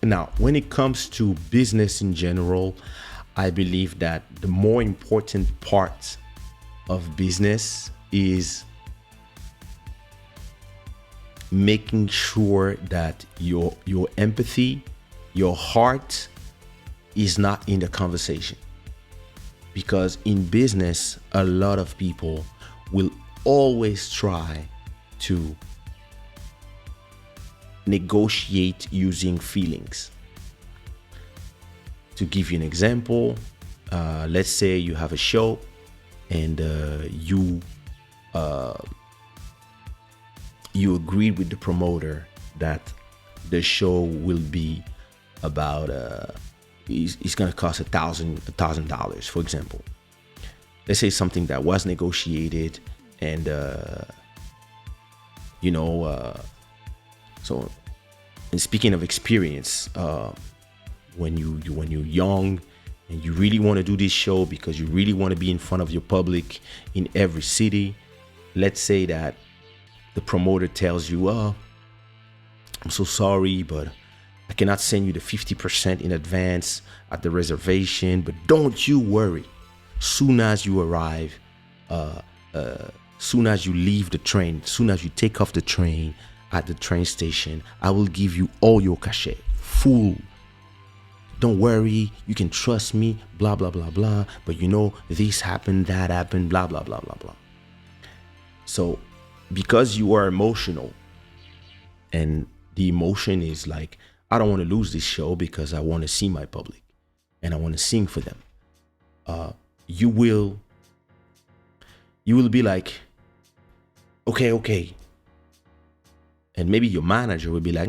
Now, when it comes to business in general, I believe that the more important part of business is making sure that your empathy, your heart is not in the conversation. Because in business, a lot of people will always try to negotiate using feelings. To give you an example, let's say you have a show and you agreed with the promoter that the show will be about it's going to cost $1,000, for example. Let's say something that was negotiated, and so, and speaking of experience, when you're young and you really want to do this show because you really want to be in front of your public in every city, let's say that the promoter tells you, "Oh, I'm so sorry, but I cannot send you the 50% in advance at the reservation, but don't you worry. Soon as you arrive, soon as you leave the train, soon as you take off the train at the train station, I will give you all your cachet, full. Don't worry, you can trust me, blah, blah, blah, blah. But you know, this happened, that happened, blah, blah, blah, blah, blah." So because you are emotional, and the emotion is like, I don't want to lose this show because I want to see my public and I want to sing for them. You will be like, okay. And maybe your manager will be like,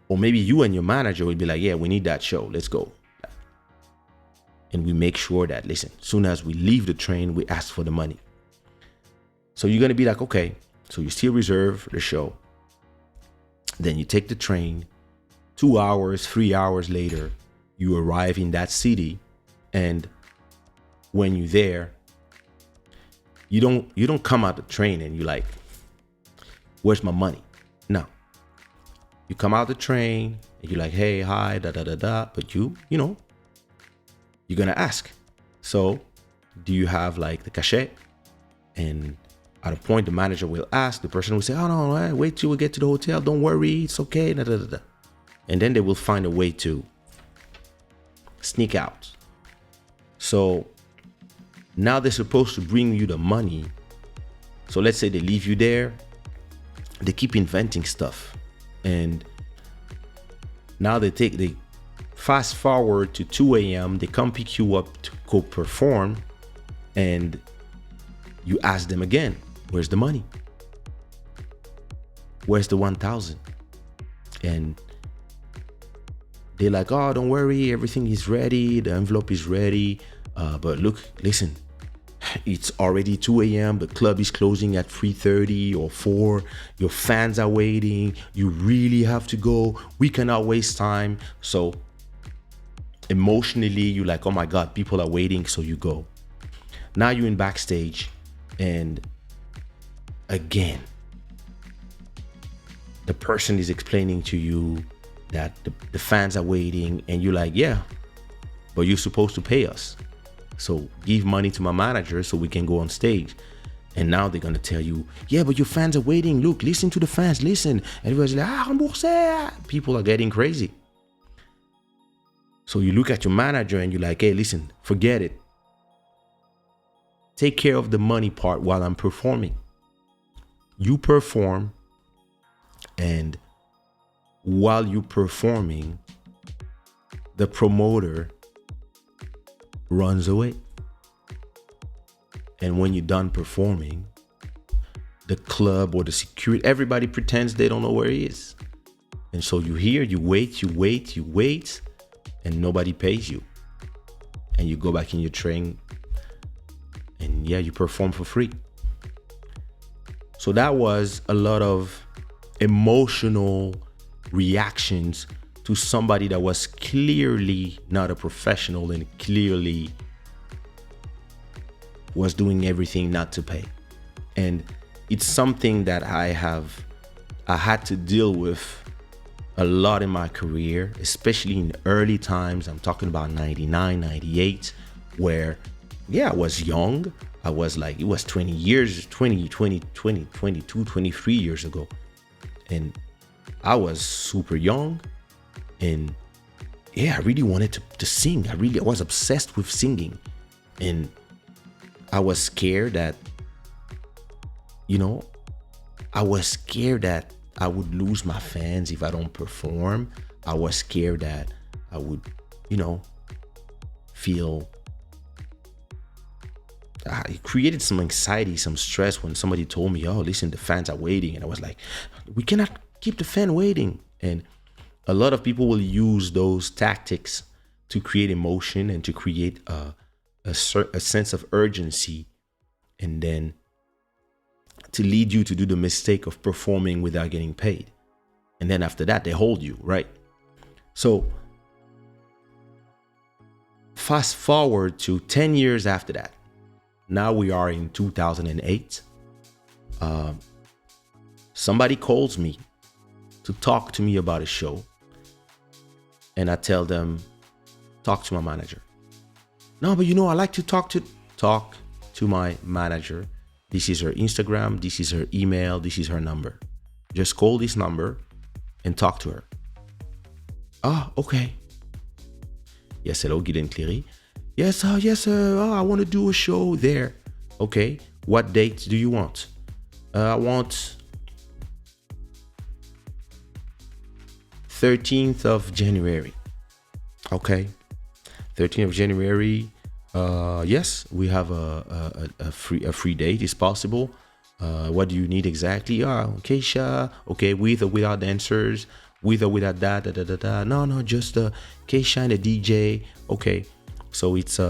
or maybe you and your manager will be like, yeah, we need that show. Let's go. And we make sure that, listen, soon as we leave the train, we ask for the money. So you're going to be like, okay, so you still reserve the show. Then you take the train, 2 hours, 3 hours later, you arrive in that city. And when you're there, you don't come out the train and you're like, where's my money? No. You come out the train and you're like, hey, hi, da, da, da, da. But you're going to ask. So do you have like the cachet? And at a point, the manager will ask, the person will say, oh, no, wait till we get to the hotel. Don't worry, it's okay. Da, da, da, da. And then they will find a way to sneak out. So now they're supposed to bring you the money. So let's say they leave you there. They keep inventing stuff. And now they fast forward to 2 a.m. They come pick you up to go perform. And you ask them again, where's the money? Where's the 1,000? And they're like, oh, don't worry, everything is ready. The envelope is ready. But look, listen, it's already 2 a.m. The club is closing at 3:30 or 4. Your fans are waiting. You really have to go. We cannot waste time. So emotionally, you're like, oh my God, people are waiting. So you go. Now you're in backstage. And again, the person is explaining to you that the fans are waiting, and you're like, yeah, but you're supposed to pay us. So give money to my manager so we can go on stage. And now they're going to tell you, yeah, but your fans are waiting. Look, listen to the fans, listen. Everybody's like, remboursé. People are getting crazy. So you look at your manager and you're like, hey, listen, forget it. Take care of the money part while I'm performing. You perform, and while you're performing, the promoter runs away. And when you're done performing, the club or the security, everybody pretends they don't know where he is. And so you wait, and nobody pays you. And you go back in your train, and yeah, you perform for free. So that was a lot of emotional reactions to somebody that was clearly not a professional and clearly was doing everything not to pay. And it's something that I had to deal with a lot in my career, especially in early times. I'm talking about 99, 98, where, yeah, I was young. I was like, it was 20 years, 22, 23 years ago. And I was super young. And yeah, I really wanted to sing. I was obsessed with singing. And I was scared that, you know, I was scared that I would lose my fans if I don't perform. I was scared that I would, you know, feel. It created some anxiety, some stress when somebody told me, "Oh, listen, the fans are waiting," and I was like, "We cannot keep the fan waiting." And a lot of people will use those tactics to create emotion and to create a sense of urgency, and then to lead you to do the mistake of performing without getting paid. And then after that, they hold you, right? So fast forward to 10 years after that. Now we are in 2008. Somebody calls me to talk to me about a show. And I tell them, talk to my manager. No, but I like to talk to my manager. This is her Instagram, this is her email, this is her number. Just call this number and talk to her. Ah, okay. Yes, hello, Guilaine Cléry. Yes, I want to do a show there. Okay, what date do you want? I want 13th of January. Okay, 13th of January. Yes, we have a free date. It's possible. What do you need exactly? Kaysha. Okay, with or without dancers, with or without that. No, just Kaysha and a DJ. Okay, so it's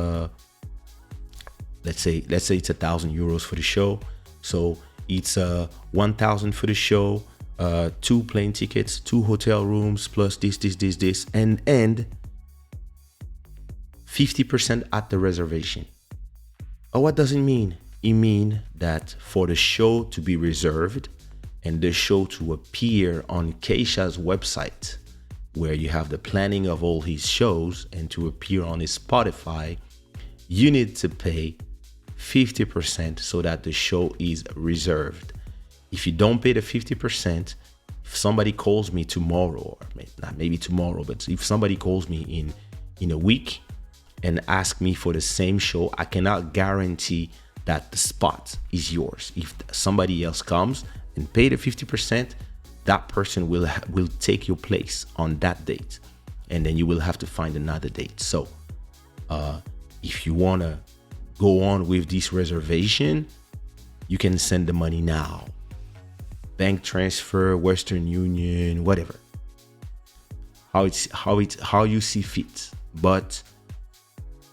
let's say it's €1,000 for the show. So it's 1,000 for the show. 2 plane tickets, 2 hotel rooms, plus this, and 50% at the reservation. Oh, what does it mean? It means that for the show to be reserved and the show to appear on Kaysha's website, where you have the planning of all his shows, and to appear on his Spotify, you need to pay 50% so that the show is reserved. If you don't pay the 50%, if somebody calls me tomorrow, or not maybe tomorrow, but if somebody calls me in a week and ask me for the same show, I cannot guarantee that the spot is yours. If somebody else comes and pay the 50%, that person will take your place on that date, and then you will have to find another date. So if you want to go on with this reservation, you can send the money now. Bank transfer, Western Union, whatever. How you see fit. But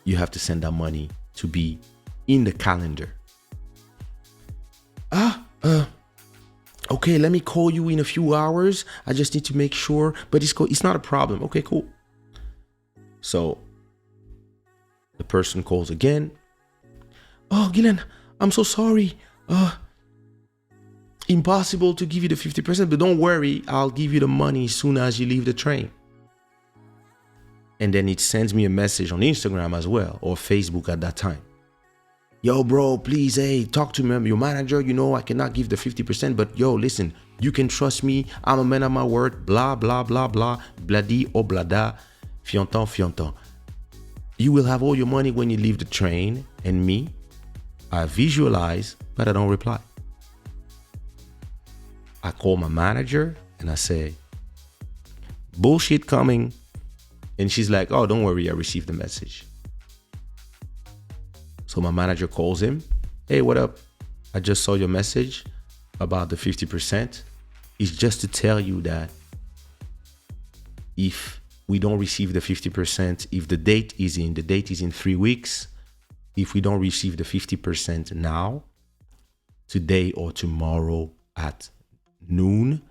you have to send that money to be in the calendar. Okay, let me call you in a few hours. I just need to make sure, but it's not a problem. Okay, cool. So the person calls again. Oh, Guilaine, I'm so sorry. Impossible to give you the 50%, but don't worry, I'll give you the money as soon as you leave the train. And then it sends me a message on Instagram as well, or Facebook at that time. Yo, bro, please, hey, talk to me, your manager. I cannot give the 50%, but yo, listen, you can trust me. I'm a man of my word. Blah, blah, blah, blah. Bladi or blada. Fianton. You will have all your money when you leave the train. And me, I visualize, but I don't reply. I call my manager and I say, bullshit coming. And she's like, oh, don't worry, I received the message. So my manager calls him. Hey, what up? I just saw your message about the 50%. It's just to tell you that if we don't receive the 50%, if the date is in 3 weeks, if we don't receive the 50% now, today or tomorrow at noon,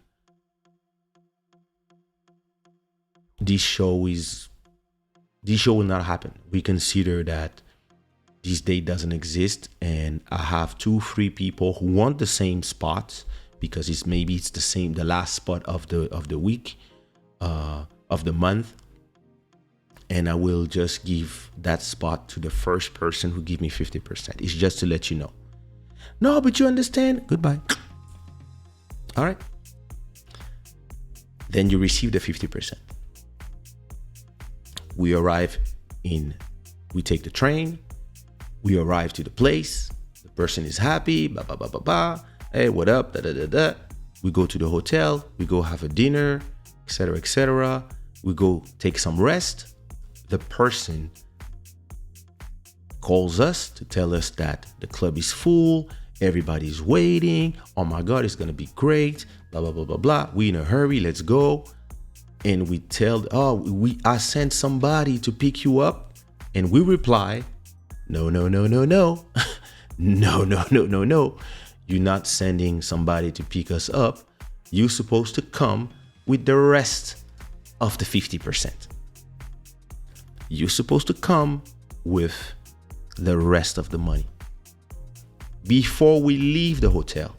this show will not happen. We consider that this date doesn't exist, and I have 2-3 people who want the same spot because it's the last spot of the week. of the month, and I will just give that spot to the first person who give me 50%. It's just to let you know. No, but you understand. Goodbye. All right. Then you receive the 50%. We take the train. We arrive to the place. The person is happy. Ba ba ba ba ba. Hey, what up? Da da da da. We go to the hotel. We go have a dinner, etc., etc. We go take some rest. The person calls us to tell us that the club is full. Everybody's waiting. Oh my God, it's gonna be great. Blah blah blah blah blah. We in a hurry. Let's go. And we tell, I sent somebody to pick you up, and we reply, no, no, no, no, no, no, no, no, no, no. You're not sending somebody to pick us up. You're supposed to come with the rest of the 50%. You're supposed to come with the rest of the money before we leave the hotel.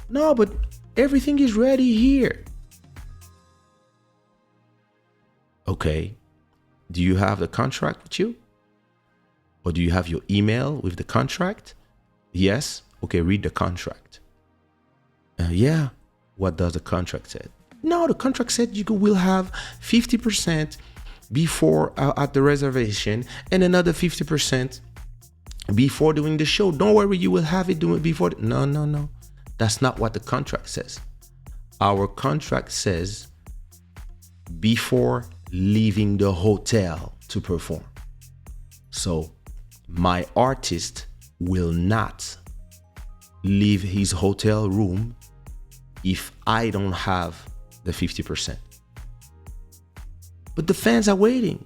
No, but everything is ready here. Okay. Do you have the contract with you? Or do you have your email with the contract? Yes. Okay, read the contract. Yeah. What does the contract say? No, the contract said you will have 50% before at the reservation and another 50% before doing the show. Don't worry, you will have it doing before. No. That's not what the contract says. Our contract says before leaving the hotel to perform. So my artist will not leave his hotel room if I don't have the 50%. But the fans are waiting.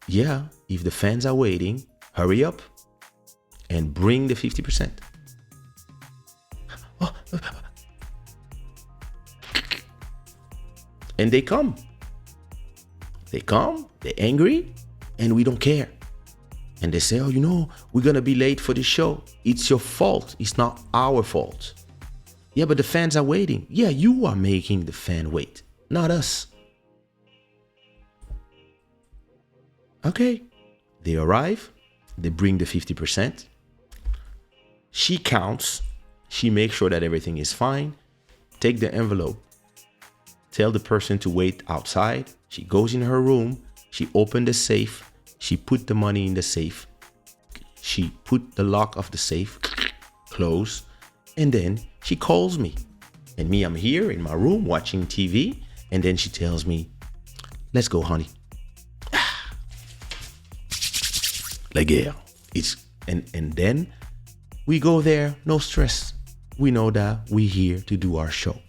Yeah, if the fans are waiting, hurry up and bring the 50%. And they come. They're angry, and we don't care. And they say, we're going to be late for the show. It's your fault. It's not our fault. Yeah, but the fans are waiting. Yeah, you are making the fan wait, not us. Okay. They arrive. They bring the 50%. She counts. She makes sure that everything is fine. Take the envelope. Tell the person to wait outside. She goes in her room. She opened the safe. She put the money in the safe. She put the lock of the safe, close, and then she calls me. And me, I'm here in my room watching TV. And then she tells me, let's go, honey. La guerre. And then we go there, no stress. We know that we're here to do our show.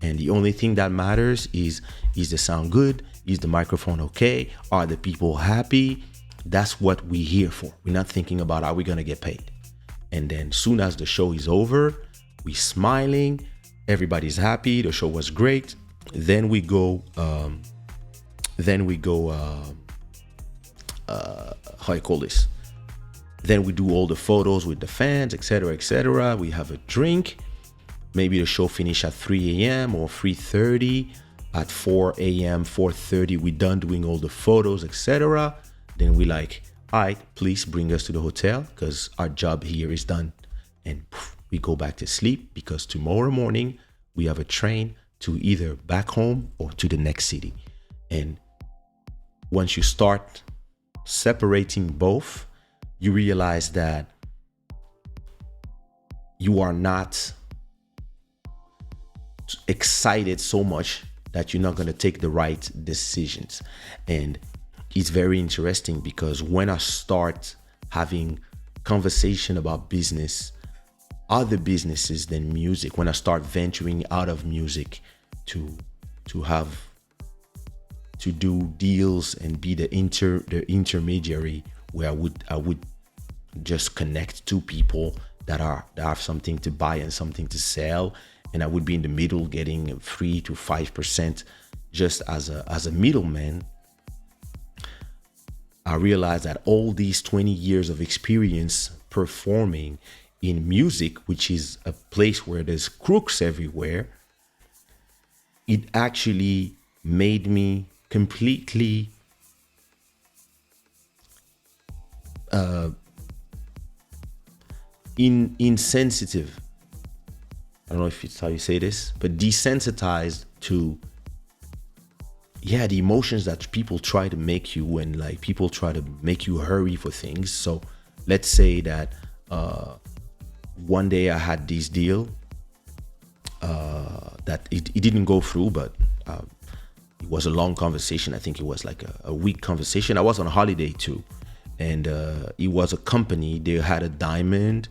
And the only thing that matters is the sound good? Is the microphone okay? Are the people happy? That's what we're here for. We're not thinking about how we're going to get paid. And then soon as the show is over, we're smiling. Everybody's happy. The show was great. Then we go, how I call this? Then we do all the photos with the fans, etc., etc. We have a drink. Maybe the show finish at 3 a.m. or 3:30. At 4 a.m., 4:30, we're done doing all the photos, etc. Then we like, all right, please bring us to the hotel because our job here is done. And we go back to sleep because tomorrow morning we have a train to either back home or to the next city. And once you start separating both, you realize that you are not excited so much that you're not going to take the right decisions. And it's very interesting because when I start having conversation about business, other businesses than music, when I start venturing out of music to do deals and be the intermediary where I would just connect two people that have something to buy and something to sell, and I would be in the middle getting 3 to 5% just as a middleman. I realized that all these 20 years of experience performing in music, which is a place where there's crooks everywhere, it actually made me completely insensitive. I don't know if it's how you say this, but desensitized to, yeah, the emotions that people try to make you when, like, people try to make you hurry for things. So let's say that one day I had this deal that it didn't go through, but it was a long conversation. I think it was like a week conversation. I was on holiday too, and it was a company. They had a diamond,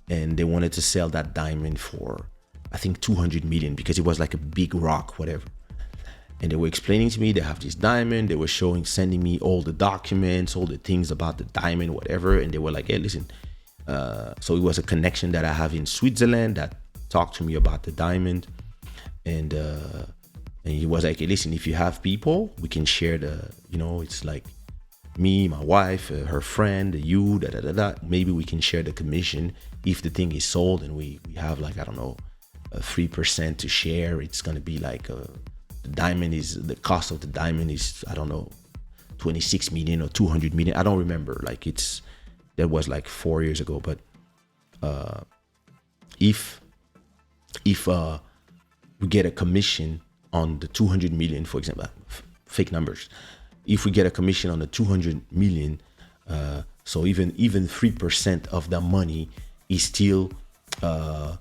and they wanted to sell that diamond for, I think, 200 million, because it was like a big rock, whatever. And they were explaining to me they have this diamond. They were sending me all the documents, all the things about the diamond, whatever. And they were like, hey, listen. So it was a connection that I have in Switzerland that talked to me about the diamond. And he was like, hey, listen, if you have people, we can share the, it's like me, my wife, her friend, you, da da da da. Maybe we can share the commission if the thing is sold, and we have, like, I don't know, 3% to share. It's gonna be like the cost of the diamond is, I don't know, 26 million or 200 million. I don't remember. Like, that was like 4 years ago. But if we get a commission on the 200 million, for example, fake numbers. If we get a commission on the 200 million, so even 3% of the money is still 7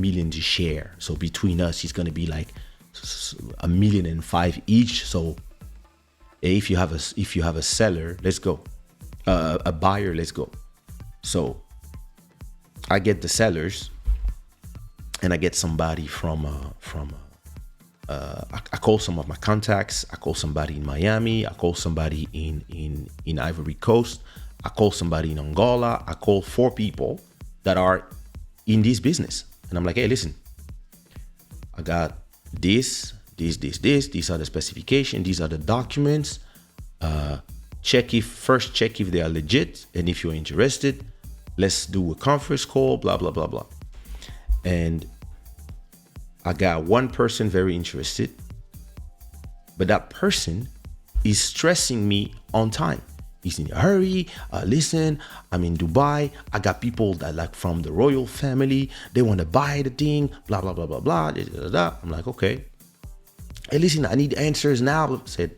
million to share. So between us, it's going to be like 1.5 million each. So if you have a seller, let's go. A buyer, let's go. So I get the sellers, and I get somebody from I call some of my contacts. I call somebody in Miami. I call somebody in Ivory Coast. I call somebody in Angola. I call 4 people that are in this business. And I'm like, hey, listen, I got this. These are the specifications. These are the documents. Check if they are legit. And if you're interested, let's do a conference call, blah, blah, blah, blah. And I got one person very interested, but that person is stressing me on time. He's in a hurry. Listen, I'm in Dubai. I got people that, like, from the royal family. They want to buy the thing, blah, blah, blah, blah, blah. Da, da, da. I'm like, okay. Hey, listen, I need answers now. I said,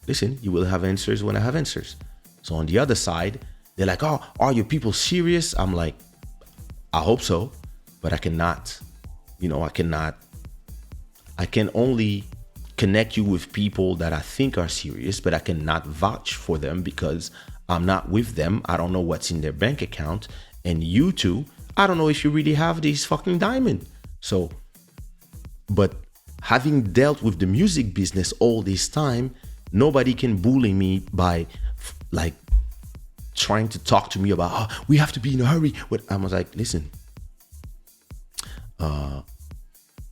listen, you will have answers when I have answers. So on the other side, they're like, oh, are your people serious? I'm like, I hope so, but I cannot. I can only connect you with people that I think are serious, but I cannot vouch for them because I'm not with them. I don't know what's in their bank account. And you too, I don't know if you really have this fucking diamond. So, but having dealt with the music business all this time, nobody can bully me by, like, trying to talk to me about, oh, we have to be in a hurry. But I was like, listen,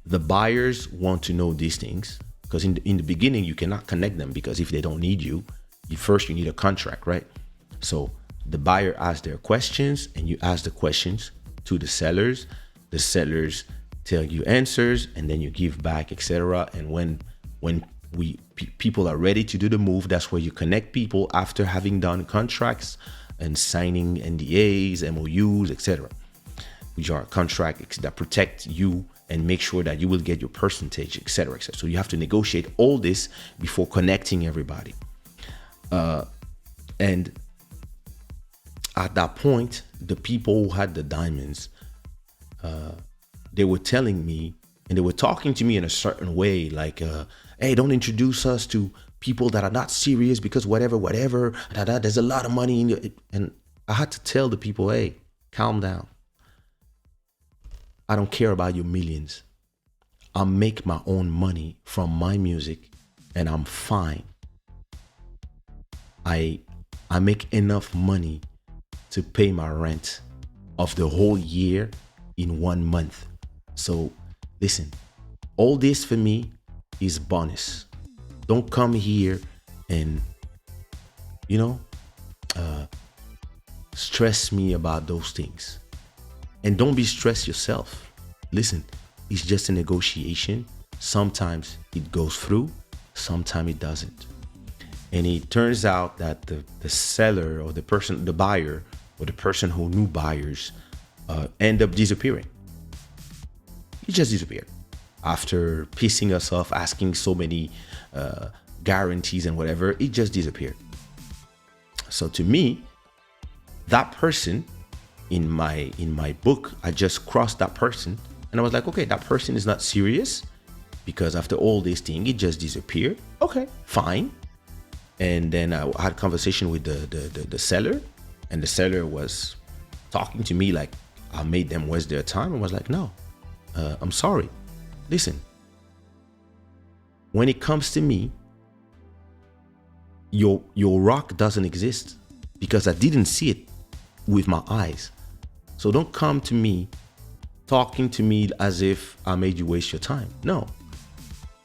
the buyers want to know these things, because in the beginning you cannot connect them, because if they don't need you, you need a contract, right? So the buyer asks their questions, and you ask the questions to the sellers. The sellers tell you answers, and then you give back, etc. And when people are ready to do the move, that's where you connect people after having done contracts and signing NDAs, MOUs, etc., which are contracts that protect you and make sure that you will get your percentage, etc., etc. So you have to negotiate all this before connecting everybody. And at that point, the people who had the diamonds, they were telling me, and they were talking to me in a certain way, like, hey, don't introduce us to people that are not serious, because whatever, there's a lot of money in it. And I had to tell the people, hey, calm down. I don't care about your millions. I make my own money from my music, and I'm fine. I make enough money to pay my rent of the whole year in 1 month. So listen, all this for me is bonus. Don't come here and, stress me about those things. And don't be stressed yourself. Listen, it's just a negotiation. Sometimes it goes through, sometimes it doesn't. And it turns out that the seller or the person, the buyer, or the person who knew buyers end up disappearing. He just disappeared after pissing us off, asking so many guarantees and whatever. It just disappeared. So to me, that person in my book, I just crossed that person, and I was like, okay, that person is not serious, because after all this thing, it just disappeared. Okay, fine. And then I had a conversation with the seller, and the seller was talking to me like I made them waste their time. I was like, no, I'm sorry. Listen, when it comes to me, your rock doesn't exist because I didn't see it with my eyes. So don't come to me talking to me as if I made you waste your time. No,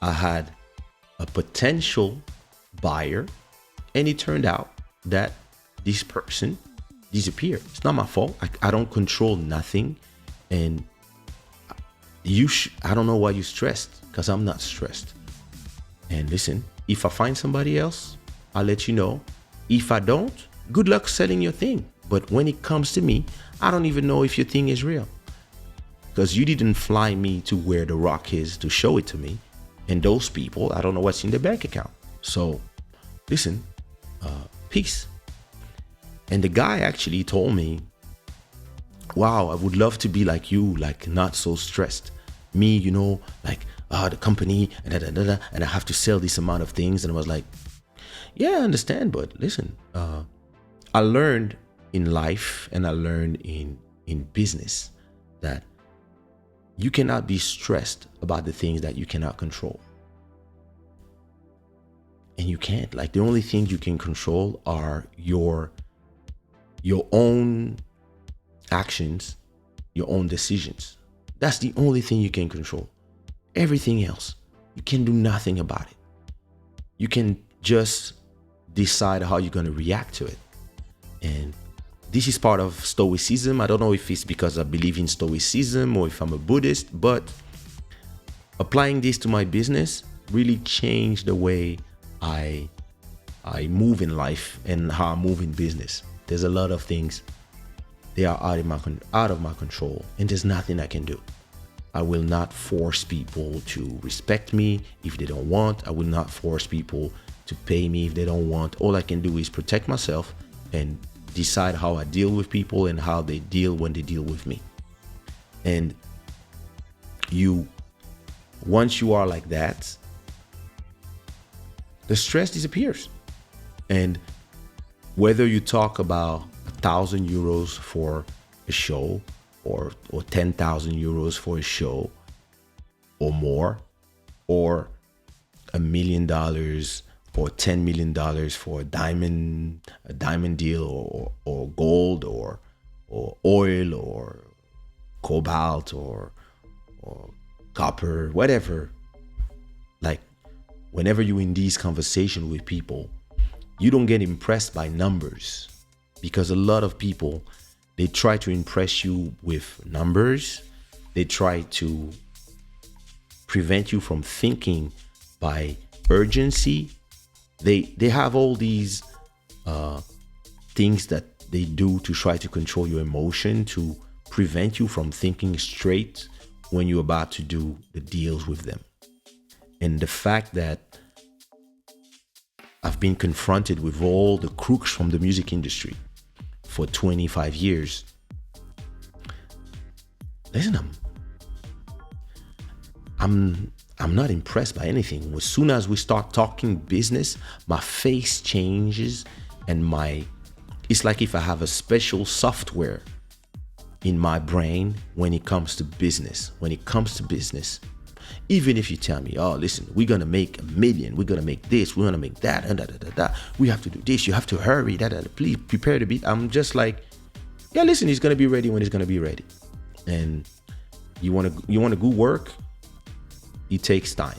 I had a potential buyer, and it turned out that this person disappeared. It's not my fault. I don't control nothing. And I don't know why you're stressed, because I'm not stressed. And listen, if I find somebody else, I'll let you know. If I don't, good luck selling your thing. But when it comes to me, I don't even know if your thing is real, because you didn't fly me to where the rock is to show it to me. And those people, I don't know what's in their bank account. So listen, peace. And the guy actually told me, wow, I would love to be like you, like not so stressed. Me, like the company and and I have to sell this amount of things. And I was like, yeah, I understand, but listen, I learned in life and I learned in business that you cannot be stressed about the things that you cannot control. And you can't. Like, the only things you can control are your own actions, your own decisions. That's the only thing you can control. Everything else, you can do nothing about it. You can just decide how you're going to react to it. And this is part of Stoicism. I don't know if it's because I believe in Stoicism or if I'm a Buddhist, but applying this to my business really changed the way I move in life and how I move in business. There's a lot of things, they are out of my control, and there's nothing I can do. I will not force people to respect me if they don't want. I will not force people to pay me if they don't want. All I can do is protect myself and decide how I deal with people and how they deal when they deal with me. And once you are like that, the stress disappears. And whether you talk about 1,000 euros for a show or 10,000 euros for a show or more, or $1 million or $10 million for a diamond deal, or gold or oil or cobalt or copper, whatever. Like, whenever you're in these conversations with people, you don't get impressed by numbers, because a lot of people, they try to impress you with numbers. They try to prevent you from thinking by urgency. They have all these things that they do to try to control your emotion, to prevent you from thinking straight when you're about to do the deals with them. And the fact that I've been confronted with all the crooks from the music industry for 25 years. Listen, I'm not impressed by anything. As soon as we start talking business, my face changes, and it's like if I have a special software in my brain when it comes to business. When it comes to business, even if you tell me, oh, listen, we're going to make $1 million, we're going to make this, we're going to make that, and we have to do this, you have to hurry, please prepare to beat. I'm just like, yeah, listen, it's going to be ready when it's going to be ready. And you want to go work, it takes time.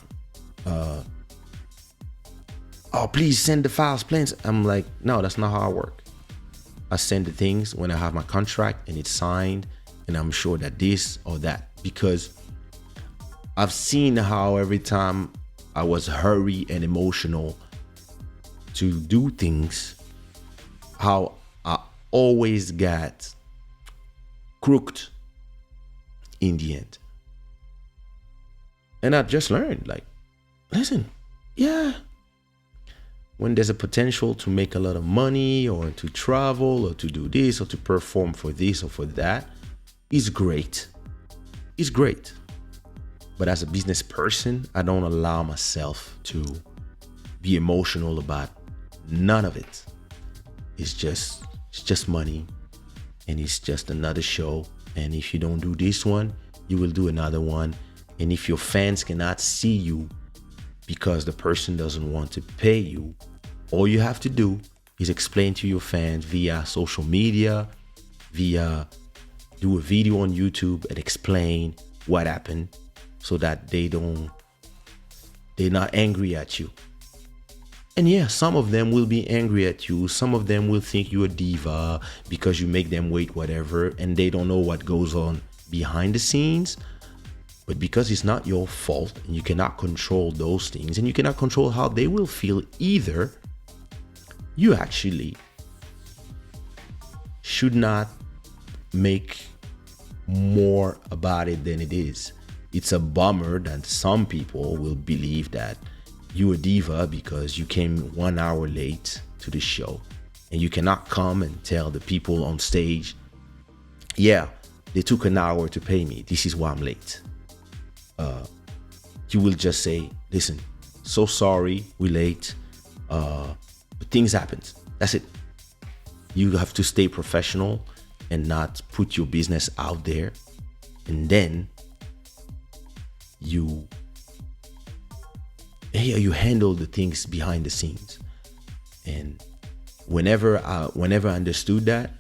Oh, please send the files, plans. I'm like, no, that's not how I work. I send the things when I have my contract and it's signed, and I'm sure that this or that, because I've seen how every time I was hurry and emotional to do things, how I always got crooked in the end. And I just learned, like, listen, yeah, when there's a potential to make a lot of money or to travel or to do this or to perform for this or for that, is great. It's great. But as a business person, I don't allow myself to be emotional about none of it. It's just money, and it's just another show. And if you don't do this one, you will do another one. And if your fans cannot see you because the person doesn't want to pay you, all you have to do is explain to your fans via social media, via do a video on YouTube and explain what happened so that they're not angry at you. And yeah, some of them will be angry at you. Some of them will think you're a diva because you make them wait whatever, and they don't know what goes on behind the scenes. But because it's not your fault and you cannot control those things and you cannot control how they will feel either, you actually should not make more about it than it is. It's a bummer that some people will believe that you're a diva because you came 1 hour late to the show, and you cannot come and tell the people on stage, yeah, they took an hour to pay me, this is why I'm late. You will just say, listen, so sorry, we're late, but things happen. That's it. You have to stay professional and not put your business out there, and then you handle the things behind the scenes. And whenever I understood that,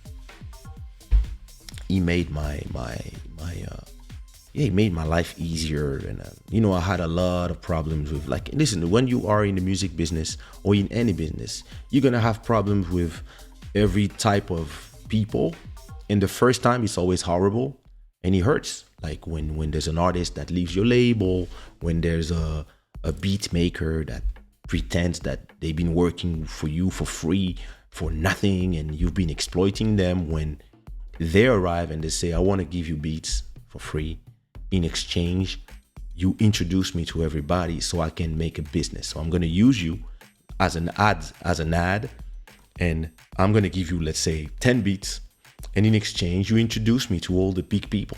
he made my life easier. And I had a lot of problems with, like, listen, when you are in the music business or in any business, you're gonna have problems with every type of people. And the first time it's always horrible and it hurts. Like when there's an artist that leaves your label, when there's a beat maker that pretends that they've been working for you for free for nothing and you've been exploiting them, when they arrive and they say, I want to give you beats for free. In exchange, you introduce me to everybody so I can make a business. So I'm going to use you as an ad, and I'm going to give you, let's say, 10 beats. And in exchange, you introduce me to all the big people.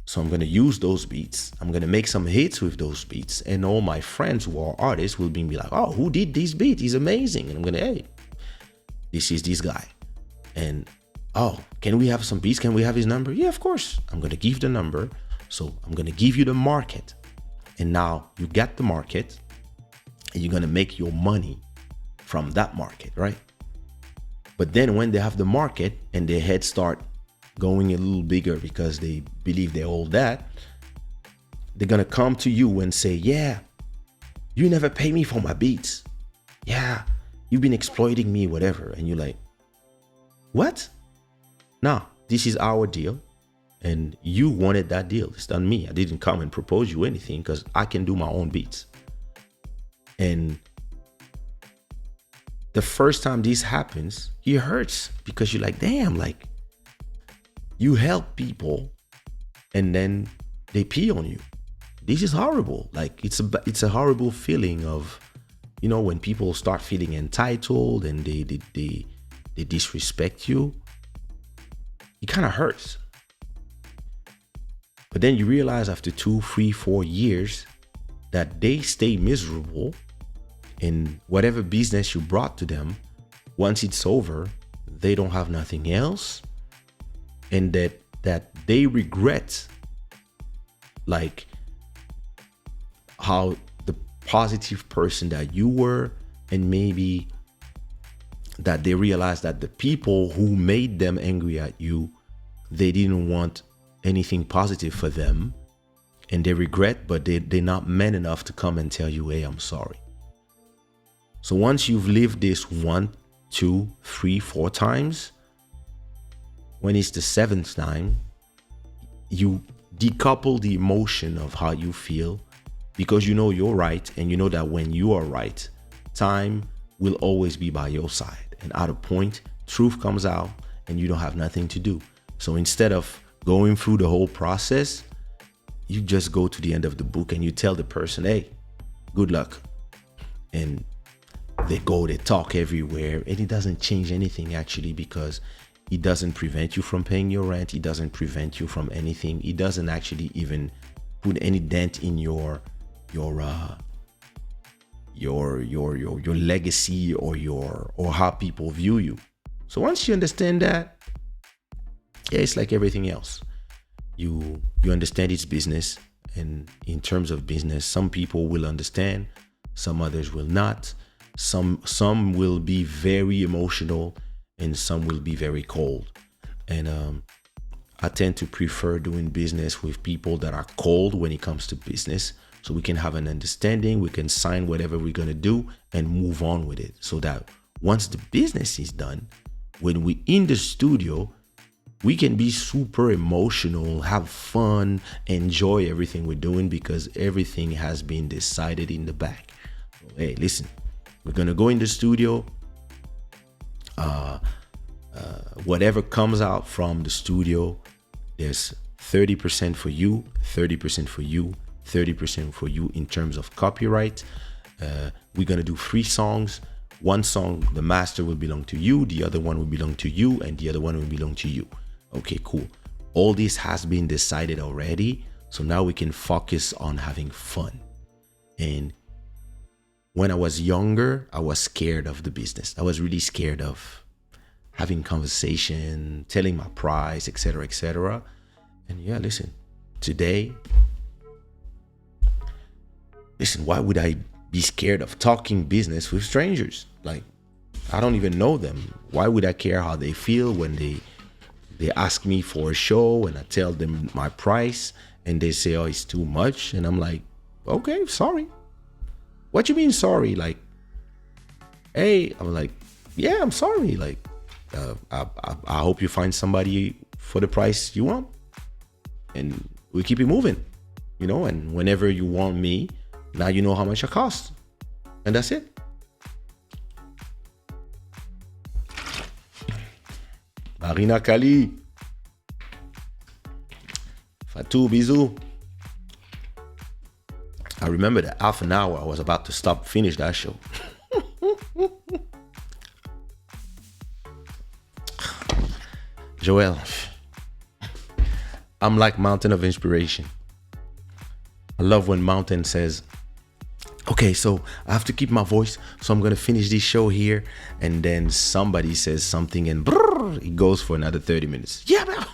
So I'm going to use those beats. I'm going to make some hits with those beats. And all my friends who are artists will be like, oh, who did this beat? He's amazing. And I'm going to, hey, this is this guy. And, oh, can we have some beats? Can we have his number? Yeah, of course. I'm going to give the number. So I'm going to give you the market. And now you get the market and you're going to make your money from that market, right? But then when they have the market and their heads start going a little bigger because they believe they hold that, they're going to come to you and say, yeah, you never pay me for my beats. Yeah, you've been exploiting me, whatever. And you're like, what? No, this is our deal. And you wanted that deal. It's not me. I didn't come and propose you anything because I can do my own beats. And the first time this happens, it hurts because you're like, damn, like, you help people and then they pee on you. This is horrible. Like, it's a horrible feeling of, when people start feeling entitled and they disrespect you. It kind of hurts. But then you realize after 2, 3, 4 years that they stay miserable in whatever business you brought to them. Once it's over, they don't have nothing else. And that they regret, like, how the positive person that you were, and maybe that they realize that the people who made them angry at you, they didn't want anything positive for them, and they regret, but they're not men enough to come and tell you, hey, I'm sorry. So once you've lived this 1, 2, 3, 4 times, when it's the 7th time, you decouple the emotion of how you feel, because you know you're right, and you know that when you are right, time will always be by your side. And at a point, truth comes out and you don't have nothing to do. So instead of going through the whole process, you just go to the end of the book and you tell the person, hey, good luck. And they go, they talk everywhere, and it doesn't change anything actually, because it doesn't prevent you from paying your rent. It doesn't prevent you from anything. It doesn't actually even put any dent in your legacy or how people view you. So once you understand that, yeah, it's like everything else. You understand it's business, and in terms of business, some people will understand, some others will not. Some will be very emotional, and some will be very cold. And I tend to prefer doing business with people that are cold when it comes to business, so we can have an understanding, we can sign whatever we're going to do and move on with it, so that once the business is done, when we in the studio, we can be super emotional, have fun, enjoy everything we're doing, because everything has been decided in the back. So, hey, listen, we're going to go in the studio. Whatever comes out from the studio, there's 30% for you, 30% for you, 30% for you in terms of copyright. We're going to do 3 songs. One song, the master will belong to you, the other one will belong to you, and the other one will belong to you. Okay, cool. All this has been decided already. So now we can focus on having fun. And when I was younger, I was scared of the business. I was really scared of having conversation, telling my price, etc., etc. And yeah, listen, today, why would I be scared of talking business with strangers? Like, I don't even know them. Why would I care how they feel when they ask me for a show and I tell them my price and they say, oh, it's too much? And I'm like, okay, sorry. What you mean sorry? Like, hey, I'm like, yeah, I'm sorry. Like, I hope you find somebody for the price you want, and we keep it moving, and whenever you want me, now you know how much it costs, and that's it. Marina Kali, Fatou, bisous. I remember that half an hour I was about to finish that show. Joel, I'm like Mountain of Inspiration. I love when Mountain says, okay, so I have to keep my voice, so I'm going to finish this show here. And then somebody says something and it goes for another 30 minutes. Yeah, man.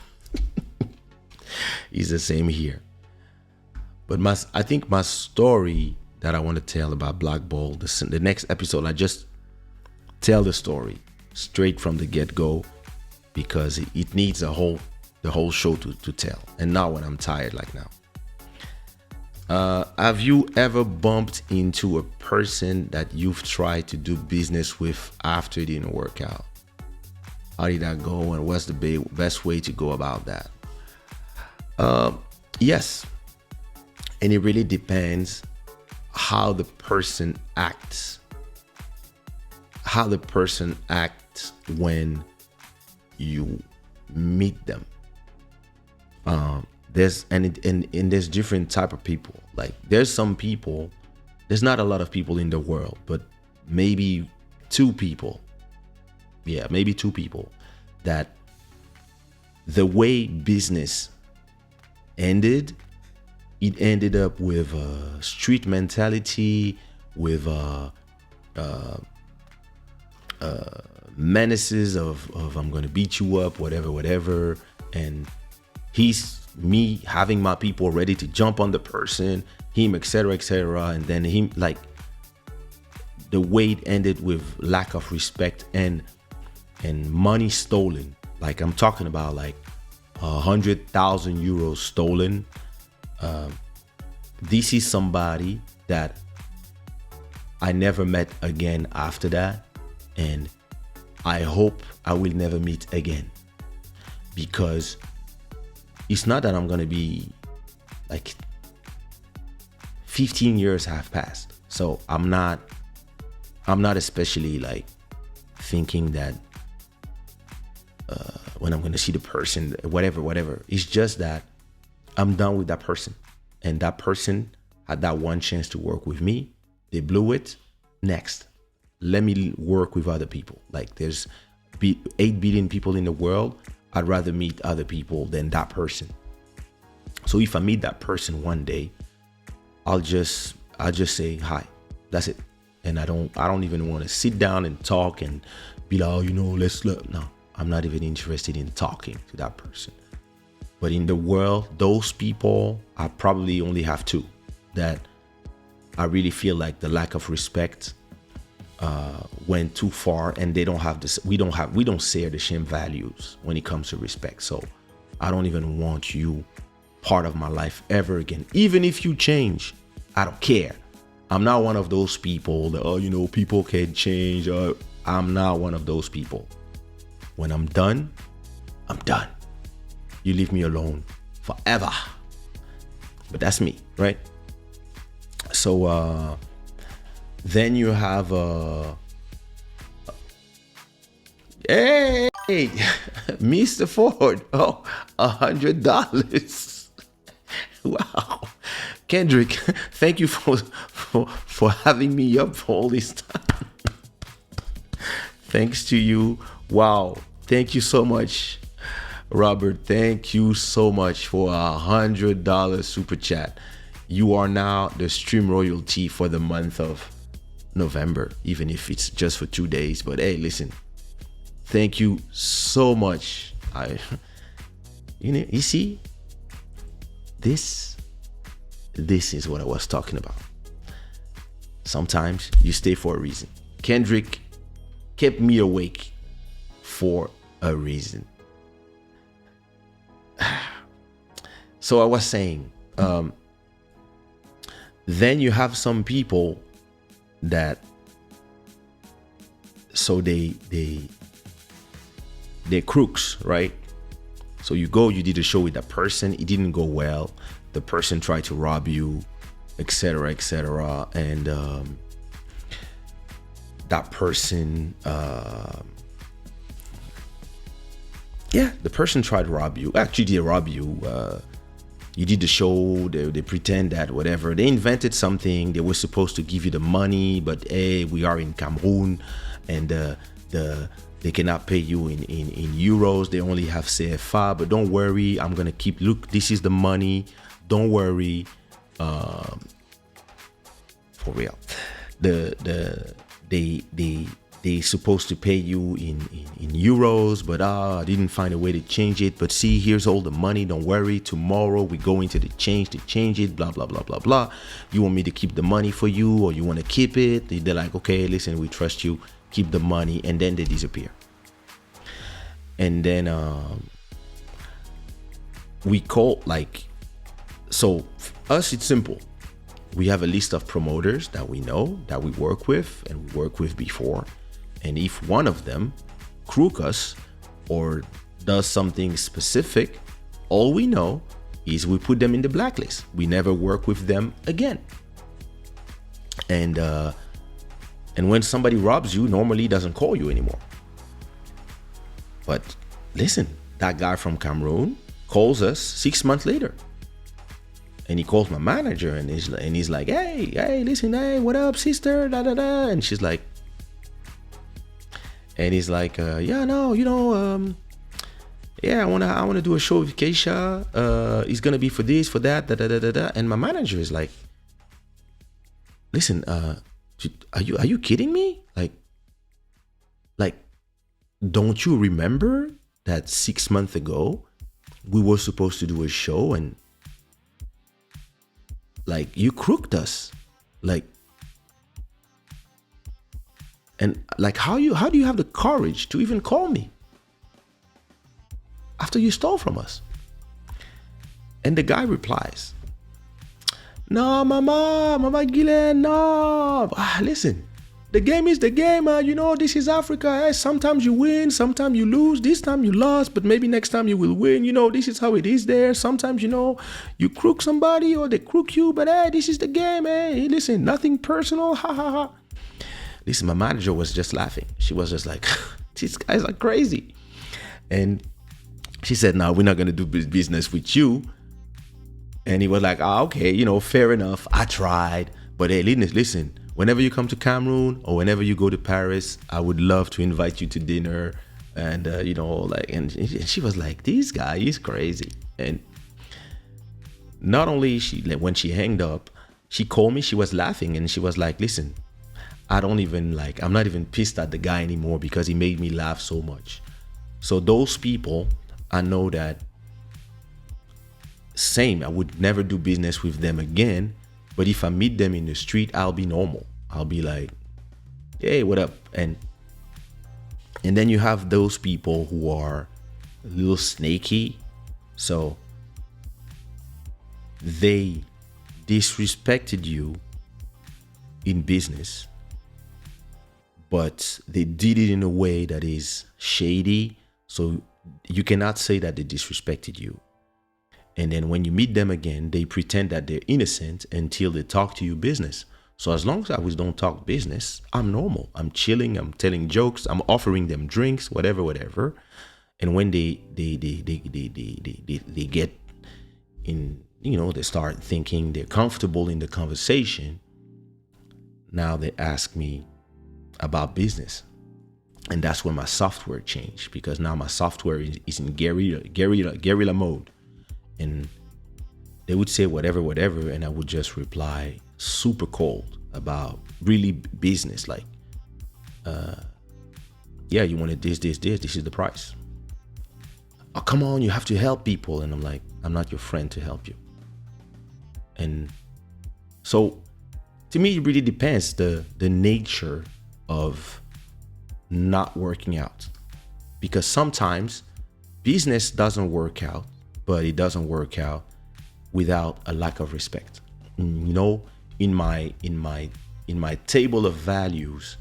He's the same here. But I think my story that I want to tell about Black Ball, the next episode, I just tell the story straight from the get-go, because it needs the whole show to tell. And now when I'm tired, like now. Have you ever bumped into a person that you've tried to do business with after it didn't work out? How did that go, and what's the best way to go about that? Yes. And it really depends how the person acts. How the person acts when you meet them. There's different type of people. Like, there's some people, there's not a lot of people in the world, but maybe 2 people. Yeah, maybe 2 people that the way business ended, it ended up with a street mentality, with menaces of I'm gonna beat you up, whatever, and me having my people ready to jump on the person, him, etc., and then him, like, the way it ended with lack of respect and money stolen. Like, I'm talking about like 100,000 euros stolen. This is somebody that I never met again after that, and I hope I will never meet again, because it's not that I'm gonna be like 15 years have passed. So I'm not especially like thinking that when I'm gonna see the person, whatever. It's just that I'm done with that person. And that person had that one chance to work with me. They blew it. Next. Let me work with other people. Like there's 8 billion people in the world. I'd rather meet other people than that person. So if I meet that person one day, I'll just say hi. That's it. And I don't even want to sit down and talk and be like, oh, let's look. No, I'm not even interested in talking to that person. But in the world, those people, I probably only have 2 that I really feel like the lack of respect went too far, and they don't have this. We don't share the same values when it comes to respect. So I don't even want you part of my life ever again. Even if you change, I don't care. I'm not one of those people that, people can change. I'm not one of those people. When I'm done, I'm done. You leave me alone forever. But that's me, right? So then you have hey, Mr. Ford. Oh, $100. Wow. Kendrick, thank you for having me up for all this time. Thanks to you. Wow. Thank you so much, Robert. Thank you so much for $100 super chat. You are now the stream royalty for the month of November, even if it's just for 2 days. But hey, listen, thank you so much. You see, this is what I was talking about. Sometimes you stay for a reason. Kendrick kept me awake for a reason. So I was saying, then you have some people that, so they're crooks, right? So you did a show with that person, it didn't go well, the person tried to rob you, etc., and that person, the person tried to rob you. Actually, they rob you. You did the show, they pretend that whatever, they invented something, they were supposed to give you the money, but hey, we are in Cameroon, and they cannot pay you in euros, they only have CFA, but don't worry, I'm gonna look, this is the money, don't worry, for real. They supposed to pay you in euros, but I didn't find a way to change it. But see, here's all the money. Don't worry. Tomorrow we go into the change to change it. Blah blah blah blah blah. You want me to keep the money for you, or you want to keep it? They're like, okay, listen, we trust you. Keep the money, and then they disappear. And then we call so us. It's simple. We have a list of promoters that we know, that we work with, and we worked with before. And if one of them crook us or does something specific, all we know is we put them in the blacklist. We never work with them again. And when somebody robs you, normally doesn't call you anymore. But listen, that guy from Cameroon calls us 6 months later. And he calls my manager and he's like, hey, listen, hey, what up, sister? Da da da. And she's like, and he's like, yeah, no, I wanna do a show with Kaysha. It's gonna be for this, for that, da da da da da. And my manager is like, listen, are you kidding me? Like, don't you remember that 6 months ago we were supposed to do a show and like you crooked us, and how do you have the courage to even call me after you stole from us? And the guy replies, no, mama Guylaine, no. Listen, the game is the game, man. You know, this is Africa. Hey, sometimes you win, sometimes you lose. This time you lost, but maybe next time you will win. You know, this is how it is there. Sometimes, you know, you crook somebody or they crook you, but hey, this is the game. Hey, listen, nothing personal. Ha ha ha. Listen, my manager was just laughing. She was just like, these guys are crazy. And she said, no, we're not going to do business with you. And he was like, okay, you know, fair enough. I tried. But hey, listen, whenever you come to Cameroon or whenever you go to Paris, I would love to invite you to dinner. And, you know, like, and she was like, this guy is crazy. And not only when she hanged up, she called me, she was laughing and she was like, listen, I'm not even pissed at the guy anymore because he made me laugh so much. So those people, I know that I would never do business with them again. But if I meet them in the street, I'll be normal. I'll be like, hey, what up? And then you have those people who are a little snaky. So they disrespected you in business, but they did it in a way that is shady. So you cannot say that they disrespected you. And then when you meet them again, they pretend that they're innocent until they talk to you business. So as long as I always don't talk business, I'm normal. I'm chilling. I'm telling jokes. I'm offering them drinks, whatever. And when they get in, you know, they start thinking they're comfortable in the conversation. Now they ask me about business. And that's when my software changed, because now my software is in guerrilla mode. And they would say whatever, and I would just reply super cold about really business, like, yeah, you wanted this is the price. Oh, come on, you have to help people. And I'm like, I'm not your friend to help you. And so to me, it really depends the nature of not working out, because sometimes business doesn't work out, but it doesn't work out without a lack of respect. You know, in my table of values,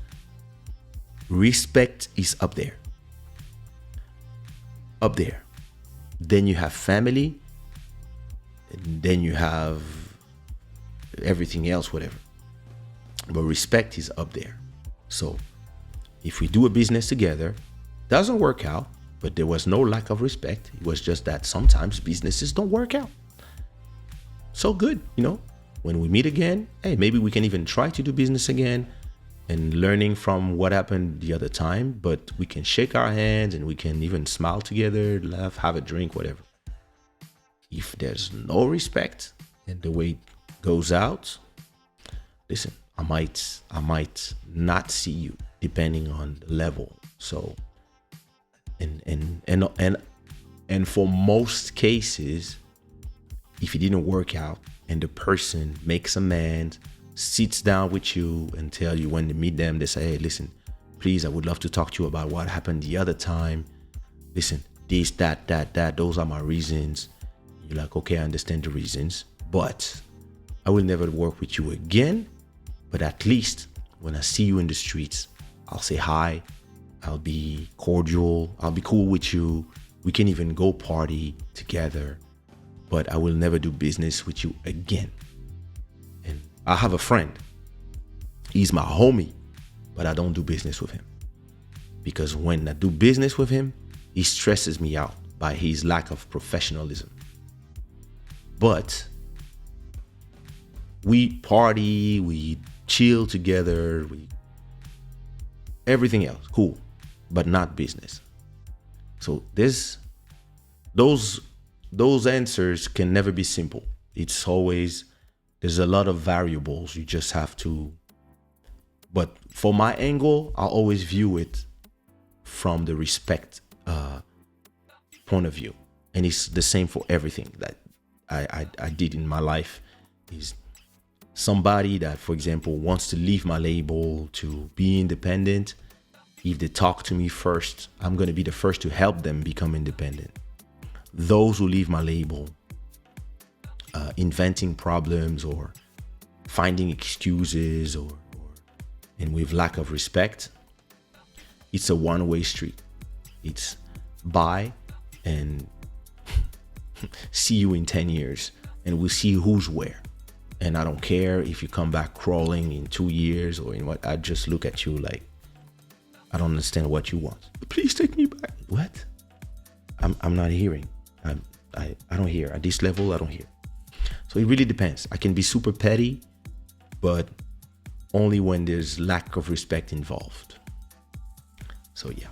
respect is up there. Then you have family, and then you have everything else, whatever. But respect is up there. So if we do a business together, doesn't work out, but there was no lack of respect. It was just that sometimes businesses don't work out. So good, you know, when we meet again, hey, maybe we can even try to do business again and learning from what happened the other time, but we can shake our hands and we can even smile together, laugh, have a drink, whatever. If there's no respect and the way it goes out, listen, I might not see you depending on the level. So and for most cases, if it didn't work out and the person makes amends, sits down with you and tell you when they meet them, they say, hey, listen, please, I would love to talk to you about what happened the other time. Listen, this, that, those are my reasons. You're like, okay, I understand the reasons, but I will never work with you again. But at least when I see you in the streets, I'll say hi. I'll be cordial. I'll be cool with you. We can even go party together, but I will never do business with you again. And I have a friend. He's my homie, but I don't do business with him, because when I do business with him, he stresses me out by his lack of professionalism. But we party, we chill together, everything else, cool, but not business. So those answers can never be simple. It's always, there's a lot of variables. You just have to, but for my angle, I'll always view it from the respect point of view. And it's the same for everything that I did in my life. Is somebody that, for example, wants to leave my label to be independent. If they talk to me first, I'm going to be the first to help them become independent. Those who leave my label, inventing problems or finding excuses or and with lack of respect, it's a one-way street. It's buy and see you in 10 years, and we'll see who's where. And I don't care if you come back crawling in 2 years or in what. I just look at you like, I don't understand what you want. Please take me back. What? I'm not hearing. I don't hear. At this level, I don't hear. So it really depends. I can be super petty, but only when there's lack of respect involved. So yeah.